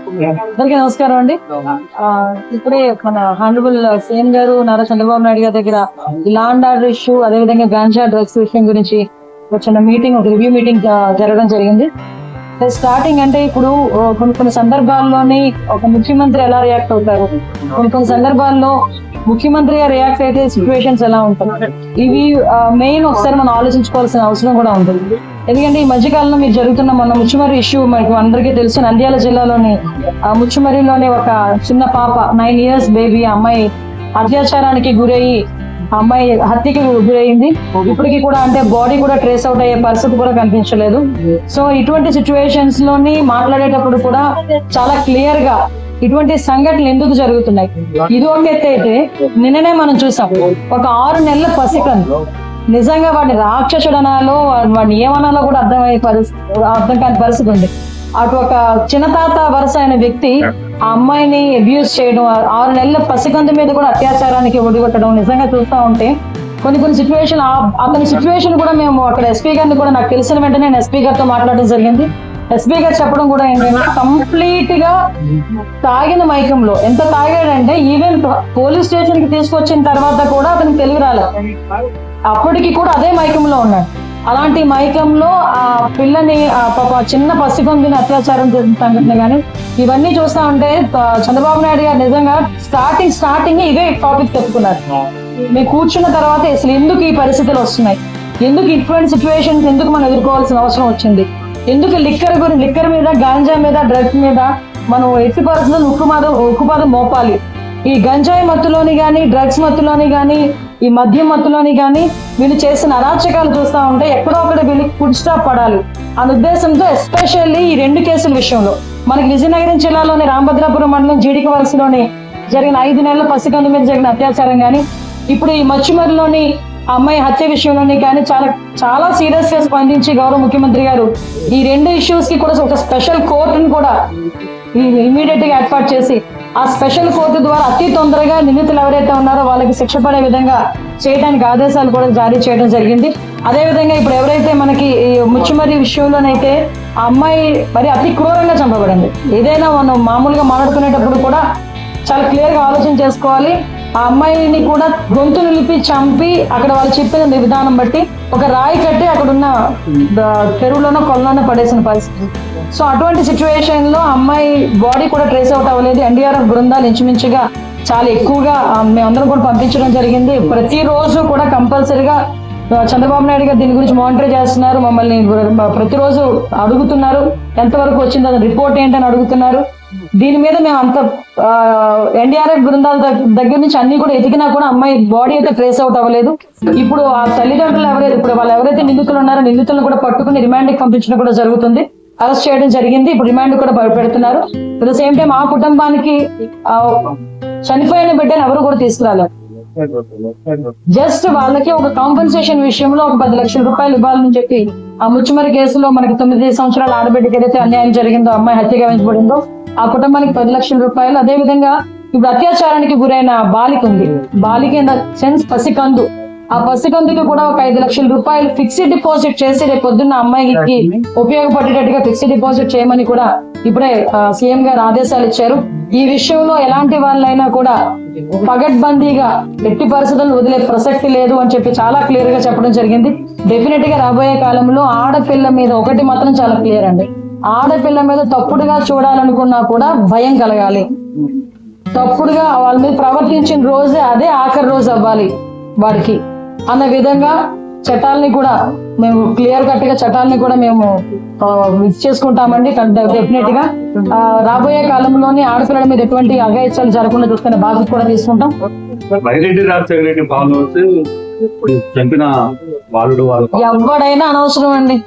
అందరికీ నమస్కారం అండి. ఇప్పుడే మన హానరబుల్ సీఎం గారు నారా చంద్రబాబు నాయుడు గారి దగ్గర లా అండ్ ఆర్డర్ ఇష్యూ, అదేవిధంగా గాంజా డ్రగ్స్ విషయం గురించి వచ్చిన మీటింగ్, ఒక రివ్యూ మీటింగ్ జరగడం జరిగింది. స్టార్టింగ్ అంటే ఇప్పుడు కొన్ని సందర్భాల్లోని ఒక ముఖ్యమంత్రి ఎలా రియాక్ట్ అవుతారు, కొన్ని సందర్భాల్లో ముఖ్యమంత్రిగా రియాక్ట్ అయితే సిచ్యువేషన్స్ ఎలా ఉంటాయి, ఇవి మెయిన్ ఒకసారి మనం ఆలోచించుకోవాల్సిన అవసరం కూడా ఉంటుంది. ఎందుకంటే ఈ మధ్యకాలంలో మీరు జరుగుతున్న మొన్న ముచ్చుమర్రి ఇష్యూ మనకు అందరికీ తెలుసు. నంద్యాల జిల్లాలోని ముచ్చుమర్రిలోని ఒక చిన్న పాప 9 years బేబీ అమ్మాయి అత్యాచారానికి గురయ్యి అమ్మాయి హత్యకి గురయింది. ఇప్పటికీ కూడా అంటే బాడీ కూడా ట్రేస్ అవుట్ అయ్యే పరిస్థితి కూడా కనిపించలేదు. సో ఇటువంటి సిచ్యువేషన్స్ లోని మాట్లాడేటప్పుడు కూడా చాలా క్లియర్ గా ఇటువంటి సంఘటనలు ఎందుకు జరుగుతున్నాయి, ఇది ఒక ఎత్తు అయితే, నిన్ననే మనం చూసాం ఒక 6 నెలల పసికందు నిజంగా వాడిని రాక్షసుడు అనాలో వాడిని ఏమనాలో కూడా అర్థం కాని పరిస్థితి ఉంది. అటు ఒక చిన్నతాత వరుస అయిన వ్యక్తి ఆ అమ్మాయిని అబ్యూస్ చేయడం, 6 నెలల పసికందు మీద కూడా అత్యాచారానికి ఒడిగొట్టడం నిజంగా చూస్తూ ఉంటే కొన్ని సిచ్యువేషన్, అతని సిచ్యువేషన్ కూడా మేము అక్కడ ఎస్పీ గారిని కూడా నాకు తెలిసిన వెంటనే నేను ఎస్పీ గారితో మాట్లాడడం జరిగింది. ఎస్పీ గారు చెప్పడం కూడా ఏంటంటే కంప్లీట్ గా తాగిన మైకంలో, ఎంత తాగాడంటే ఈవెన్ పోలీస్ స్టేషన్ కి తీసుకొచ్చిన తర్వాత కూడా అతనికి తెలివి రాలేదు, అప్పటికి కూడా అదే మైకంలో ఉన్నాడు. అలాంటి మైకంలో ఆ పిల్లని చిన్న పసికందుని అత్యాచారం చేసిన సంఘటన కానీ ఇవన్నీ చూస్తా ఉంటే చంద్రబాబు నాయుడు గారు నిజంగా స్టార్టింగ్ ఇవే టాపిక్ చెప్పుకున్నారు. మేము కూర్చున్న తర్వాత అసలు ఎందుకు ఈ పరిస్థితులు వస్తున్నాయి, ఎందుకు ఇటువంటి సిచ్యువేషన్స్ ఎందుకు మనం ఎదుర్కోవాల్సిన అవసరం వచ్చింది, ఎందుకు లిక్కర్ మీద, గాంజా మీద, డ్రగ్స్ మీద మనం ఎట్టి పరిస్థితులు ఉక్కుపాదం మోపాలి. ఈ గంజాయి మత్తులోని కానీ, డ్రగ్స్ మత్తులోని కానీ, ఈ మద్యం మత్తులోని కానీ వీళ్ళు చేసిన అరాచకాలు చూస్తూ ఉంటే ఎక్కడో ఒకటి వీళ్ళకి ఫుడ్ స్టాప్ పడాలి అనే ఉద్దేశంతో ఎస్పెషల్లీ ఈ 2 కేసుల విషయంలో మనకి విజయనగరం జిల్లాలోని రామభద్రాపురం మండలం జీడిక వలసలోని జరిగిన 5 నెలల పసికందు మీద జరిగిన అత్యాచారం కానీ, ఇప్పుడు ఈ మచ్చుమరిలోని అమ్మాయి హత్య విషయంలోని కానీ చాలా సీరియస్ గా స్పందించి గౌరవ ముఖ్యమంత్రి గారు ఈ 2 ఇష్యూస్ కి కూడా ఒక స్పెషల్ కోర్టును కూడా ఇమీడియట్ గా ఏర్పాటు చేసి ఆ స్పెషల్ కోర్టు ద్వారా అతి తొందరగా నిందితులు ఎవరైతే ఉన్నారో వాళ్ళకి శిక్ష పడే విధంగా చేయడానికి ఆదేశాలు కూడా జారీ చేయడం జరిగింది. అదేవిధంగా ఇప్పుడు ఎవరైతే మనకి ముచ్చుమర్రి విషయంలోనైతే ఆ అమ్మాయి మరి అతి క్రూరంగా చంపబడింది. ఏదైనా మనం మామూలుగా మాట్లాడుకునేటప్పుడు కూడా చాలా క్లియర్ గా ఆలోచన చేసుకోవాలి. ఆ అమ్మాయిని కూడా గొంతు నిలిపి చంపి అక్కడ వాళ్ళు చెప్పిన విధానం బట్టి ఒక రాయి కట్టి అక్కడ ఉన్న చెరువులోనో కొలలోనో పడేసిన పరిస్థితి. సో అటువంటి సిచ్యువేషన్ లో అమ్మాయి బాడీ కూడా ట్రేస్ అవుట్ అవ్వలేదు. ఎన్డీఆర్ఎఫ్ బృందాలు ఇంచుమించుగా చాలా ఎక్కువగా మేమందరం కూడా పంపించడం జరిగింది. ప్రతిరోజు కూడా కంపల్సరీగా చంద్రబాబు నాయుడు గారు దీని గురించి మానిటర్ చేస్తున్నారు. మమ్మల్ని ప్రతిరోజు అడుగుతున్నారు ఎంతవరకు వచ్చింది, రిపోర్ట్ ఏంటని అడుగుతున్నారు. దీని మీద మేము అంత ఎన్డీఆర్ఎఫ్ బృందాల దగ్గర నుంచి అన్ని కూడా ఎదిగినా కూడా అమ్మాయి బాడీ అయితే ట్రేస్ అవుట్ అవ్వలేదు. ఇప్పుడు ఆ తల్లిదండ్రులు ఎవరైతే నిందితులు ఉన్నారో నిందితులను కూడా పట్టుకుని రిమాండ్ కి పంపించడం కూడా జరుగుతుంది. అరెస్ట్ చేయడం జరిగింది. ఇప్పుడు రిమాండ్ కూడా పెడుతున్నారు. అట్ ద సేమ్ టైం ఆ కుటుంబానికి చనిపోయిన బిడ్డను ఎవరు కూడా తీసుకురాలేదు. జస్ట్ వాళ్ళకి ఒక కాంపెన్సేషన్ విషయంలో ఒక 10 లక్షల రూపాయలు ఇవ్వాలని చెప్పి ఆ ముచ్చుమరి కేసులో మనకి 9 సంవత్సరాల ఆడబిడ్డకి ఏదైతే అన్యాయం జరిగిందో, అమ్మాయి హత్య గావించబడిందో ఆ కుటుంబానికి 10 లక్షల రూపాయలు. అదేవిధంగా ఇప్పుడు అత్యాచారానికి గురైన బాలిక ఉంది, బాలిక ఇన్ ద సెన్స్ పసికందు, ఆ పసికందుకి కూడా ఒక 5 లక్షల రూపాయలు ఫిక్స్డ్ డిపాజిట్ చేసి రేపు పొద్దున్న అమ్మాయికి ఉపయోగపడేటట్టుగా ఫిక్స్డ్ డిపాజిట్ చేయమని కూడా ఇప్పుడే సీఎం గారు ఆదేశాలు ఇచ్చారు. ఈ విషయంలో ఎలాంటి వాళ్ళైనా కూడా పగడ్బందీగా ఎట్టి పరిస్థితులను వదిలే ప్రసక్తి లేదు అని చెప్పి చాలా క్లియర్ గా చెప్పడం జరిగింది. డెఫినెట్ గా రాబోయే కాలంలో ఆడపిల్ల మీద ఒకటి మాత్రం చాలా క్లియర్ అండి, ఆడపిల్ల మీద తప్పుడుగా చూడాలనుకున్నా కూడా భయం కలగాలి. తప్పుడుగా వాళ్ళ మీద ప్రవర్తించిన రోజే అదే ఆఖరి రోజు అవ్వాలి వాడికి అన్న విధంగా చట్టాలని కూడా మేము క్లియర్ కట్ గా చట్టాలని కూడా మేము చేసుకుంటామండి. డెఫినెట్ గా రాబోయే కాలంలోని ఆడపిల్లల మీద ఎటువంటి అఘాయిత్యాలు జరగకుండా చూసుకునే బాధ్యత కూడా తీసుకుంటాం. ఎవడైనా అనవసరం అండి,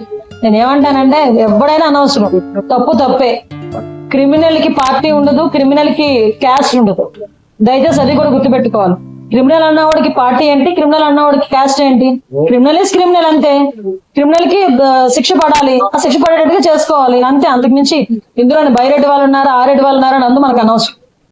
నేను ఏమంటానంటే ఎవడైనా అనవసరం, తప్పే. క్రిమినల్ కి పార్టీ ఉండదు, క్రిమినల్ కి క్యాస్ట్ ఉండదు. దయచేసి అది కూడా గుర్తుపెట్టుకోవాలి. క్రిమినల్ అన్నవాడికి పార్టీ ఏంటి, క్రిమినల్ అన్నవాడికి క్యాస్ట్ ఏంటి? క్రిమినల్ ఇస్ క్రిమినల్ అంతే. క్రిమినల్ కి శిక్ష పడాలి, ఆ శిక్ష పడేటట్టుగా చేసుకోవాలి అంతే. అంతకు మించి ఇందులో బైరెడ్డి వాళ్ళు ఉన్నారు, ఆరెడ్డి వాళ్ళు ఉన్నారు అని అందు మనకు అనవసరం.